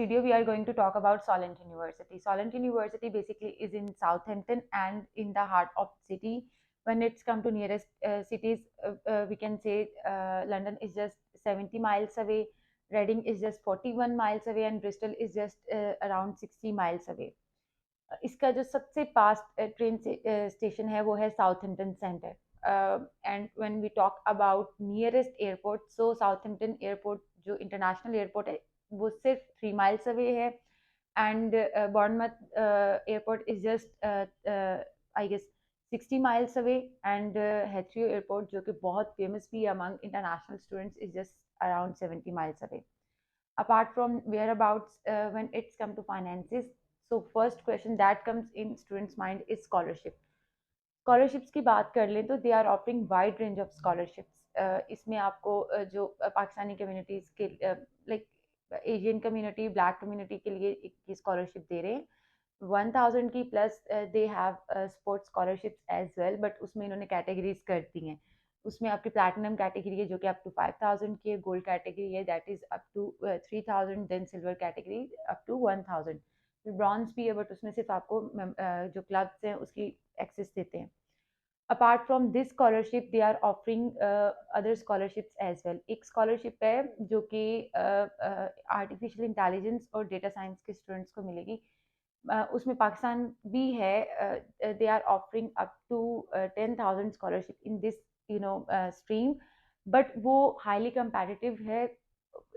video, we are going to talk about Solent University. Solent University basically is in Southampton and in the heart of the city. When it's come to nearest cities, we can say London is just 70 miles away, Reading is just 41 miles away, and Bristol is just around 60 miles away. इसका जो सबसे पास train station है वो है Southampton centre. And when we talk about nearest airport, so Southampton airport जो international airport है वो सिर्फ 3 miles अवे है. And Bournemouth airport is just I guess 60 miles away. And Heathrow airport जो कि बहुत फेमस भी among international students is just around 70 miles away. Apart from whereabouts, when it's come to finances, so first question that comes in students mind is scholarship. Scholarships की बात कर लें तो they are offering wide range of scholarships. इसमें आपको जो Pakistani communities के like Asian community, black community के लिए एक स्कॉलरशिप दे रहे हैं 1000 की, plus they have sports scholarships as well, but उसमें इन्होंने कैटेगरीज कर दी हैं. उसमें आपकी प्लैटिनम कैटेगरी है जो कि अप टू 5000 की है, गोल्ड कैटेगरी है that is up to 3000, then silver category up to 1000, bronze भी है बट उसमें सिर्फ आपको जो क्लब्स हैं उसकी एक्सेस देते हैं. Apart from this scholarship they are offering other scholarships as well. एक स्कॉलरशिप है जो कि आर्टिफिशियल इंटेलिजेंस और डेटा साइंस के स्टूडेंट्स को मिलेगी. उसमें पाकिस्तान भी है. They are offering up to 10,000 scholarship in this stream, but वो हाईली कंपेटिटिव है.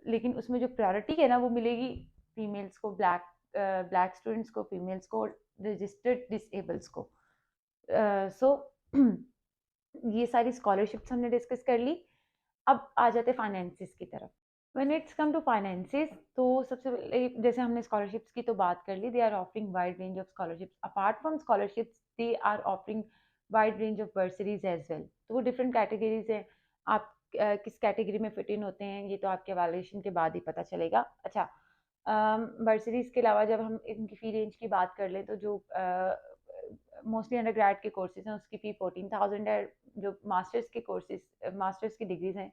लेकिन उसमें जो प्रायोरिटी है ना वो मिलेगी फीमेल्स को, ब्लैक स्टूडेंट्स को, फीमेल्स को, रजिस्टर्ड डिसेबल्स को. सो ये सारी स्कॉलरशिप्स हमने डिस्कस कर ली. अब आ जाते फाइनेंसिस की तरफ. When it's come to finances, तो सबसे पहले जैसे हमने scholarships की तो बात कर ली, they are offering wide range of scholarships. Apart from scholarships, they are offering wide range of bursaries as well. तो वो different categories हैं. आप किस कैटेगरी में फिट इन होते हैं ये तो आपके evaluation के बाद ही पता चलेगा. अच्छा, bursaries के अलावा जब हम इनकी फी रेंज की बात कर लें तो जो मोस्टली अंडर ग्रेड के कोर्सेज हैं उसकी फ़ी 14,000 है. जो मास्टर्स के कोर्सेज, मास्टर्स की डिग्रीज हैं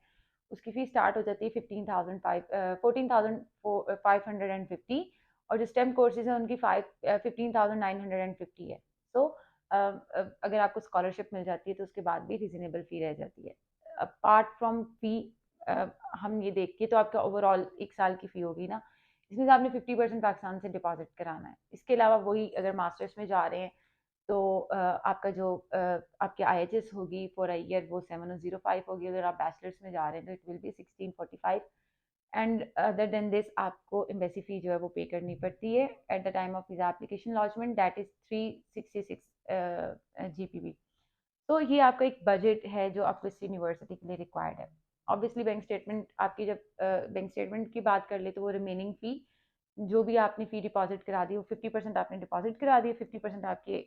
उसकी फ़ी स्टार्ट हो जाती है 14,550, और जो स्टेम कोर्सेज हैं उनकी 15,950 है. सो अगर आपको स्कॉलरशिप मिल जाती है तो उसके बाद भी रिजनेबल फ़ी रह जाती है. अपार्ट फ्रॉम फ़ी हम ये देख के तो आपका ओवरऑल 1 साल की फ़ी होगी ना, इसमें से आपने 50% पाकिस्तान से डिपॉजिट कराना है. इसके अलावा वही अगर मास्टर्स में जा रहे हैं तो आपका जो आपकी IHS होगी फॉर अ ईयर वो 7005 होगी. अगर आप बैचलर्स में जा रहे हैं तो it will be 1645. And other than this आपको एम्बेसी फ़ी जो है वो पे करनी पड़ती है at the time of visa application launchment, that is 366 GPB. तो ये आपका एक बजट है जो आपको इस यूनिवर्सिटी के लिए रिक्वायर्ड है. ऑब्वियसली बैंक स्टेटमेंट आपकी, जब बैंक स्टेटमेंट की बात कर ले तो वो रिमेनिंग फ़ी जो भी आपने फ़ी डिपॉजिट करा दी वो 50% आपने डिपॉजिट करा दी, 50% आपके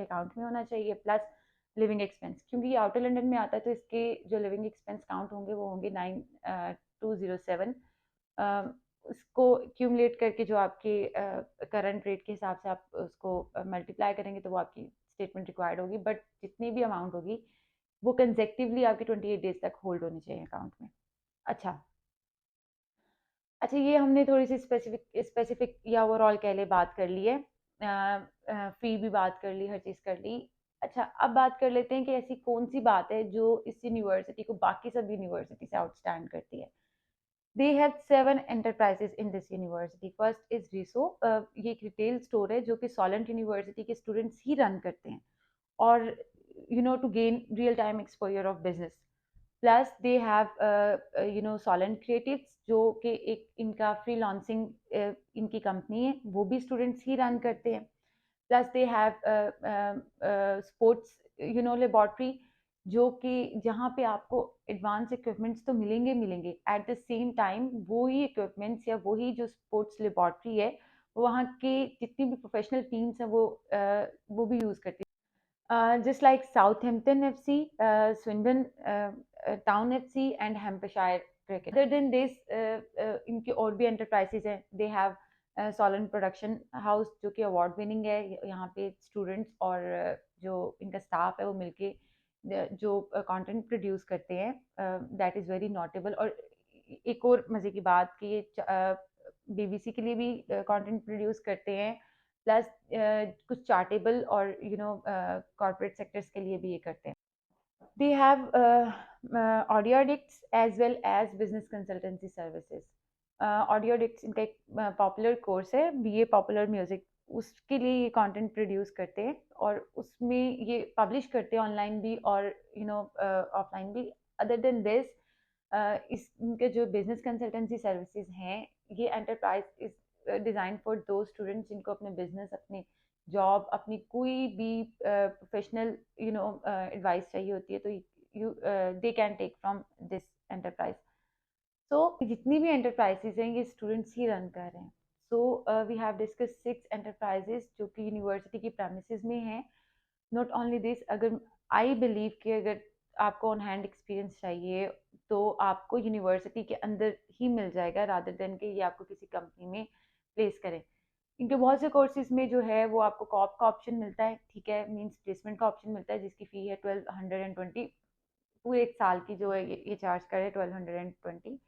अकाउंट में होना चाहिए, प्लस लिविंग एक्सपेंस. क्योंकि ये आउटर लंदन में आता है तो इसके जो लिविंग एक्सपेंस काउंट होंगे वो होंगे 9207. उसको क्यूमुलेट करके जो आपके करंट रेट के हिसाब से आप उसको मल्टीप्लाई करेंगे तो वो आपकी स्टेटमेंट रिक्वायर्ड होगी. बट जितनी भी अमाउंट होगी वो कंसेक्टिवली आपकी 28 डेज तक होल्ड होनी चाहिए अकाउंट में. अच्छा, ये हमने थोड़ी सी स्पेसिफिक या ओवरऑल कह ले बात कर ली है. फ़ी भी बात कर ली, हर चीज़ कर ली. अच्छा, अब बात कर लेते हैं कि ऐसी कौन सी बात है जो इस यूनिवर्सिटी को बाकी सब यूनिवर्सिटी से आउटस्टैंड करती है. They have 7 enterprises in this university. First is रिसो. ये एक रिटेल स्टोर है जो कि सॉलेंट यूनिवर्सिटी के स्टूडेंट्स ही रन करते हैं और to gain real time exposure of business. Plus they have Solent creatives जो कि एक इनका फ्रीलांसिंग इनकी कंपनी है, वो भी स्टूडेंट्स ही रन करते हैं. Plus they have sports laboratory जो कि जहाँ पे आपको एडवांस इक्विपमेंट्स तो मिलेंगे एट द सेम टाइम वही इक्विपमेंट्स या वही जो स्पोर्ट्स लेबॉर्ट्री है वहाँ के जितनी भी प्रोफेशनल टीम्स हैं वो भी यूज़ करती है. Just like Southampton FC, Swindon Town FC and Hampshire cricket. Other than this इनकी और भी एंटरप्राइजेज हैं. दे हैव सॉलेंट प्रोडक्शन हाउस जो कि अवार्ड विनिंग है. यहाँ पे स्टूडेंट्स और जो इनका स्टाफ है वो मिलके जो कंटेंट प्रोड्यूस करते हैं, दैट इज़ वेरी नोटेबल. और एक और मज़े की बात कि ये BBC के लिए भी कंटेंट प्रोड्यूस करते हैं, प्लस कुछ चार्टेबल और कॉर्पोरेट सेक्टर्स के लिए भी ये करते हैं. They have Audio Addicts as well as business consultancy services. Audio Addicts इनका एक पॉपुलर कोर्स है, BA पॉपुलर म्यूजिक, उसके लिए ये कंटेंट प्रोड्यूस करते हैं और उसमें ये पब्लिश करते हैं ऑनलाइन भी और ऑफलाइन भी. अदर देन दिस, इस इनके जो बिजनेस कंसल्टेंसी सर्विसेज हैं, ये एंटरप्राइज इज डिज़ाइन फॉर दो स्टूडेंट्स जिनको अपने बिजनेस, अपने जॉब, अपनी कोई भी प्रोफेशनल एडवाइस चाहिए होती है, तो you they can take from this enterprise. So जितनी भी एंटरप्राइजेज हैं ये स्टूडेंट्स ही रन कर रहे हैं. So we have discuss 6 enterprises जो कि यूनिवर्सिटी की प्रेमिसेस में हैं. नॉट ओनली दिस, अगर आई बिलीव कि अगर आपको ऑन हैंड एक्सपीरियंस चाहिए तो आपको यूनिवर्सिटी के अंदर ही मिल जाएगा, रादर देन कि ये आपको किसी कंपनी में प्लेस करें. इनके बहुत से कोर्सेज में जो है वो आपको कॉप का ऑप्शन मिलता है, ठीक है, मींस प्लेसमेंट का ऑप्शन मिलता है, जिसकी फ़ी है 1220. पूरे एक साल की जो है ये चार्ज करे 1220.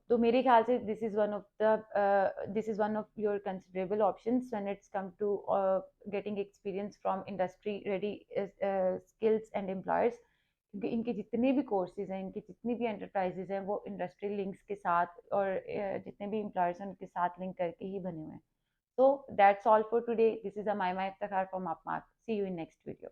तो मेरे ख्याल से this is one of your considerable options when it's come to getting experience from industry ready skills and employers, क्योंकि इनके जितने भी कोर्सेज हैं, इनकी जितनी भी एंटरप्राइजेज हैं, वो इंडस्ट्री लिंक्स के साथ और जितने भी एम्प्लॉयर्स हैं उनके साथ लिंक करके ही बने हुए हैं. So that's all for today. This is Amaima Iftakhar from Upmark. See you in next video.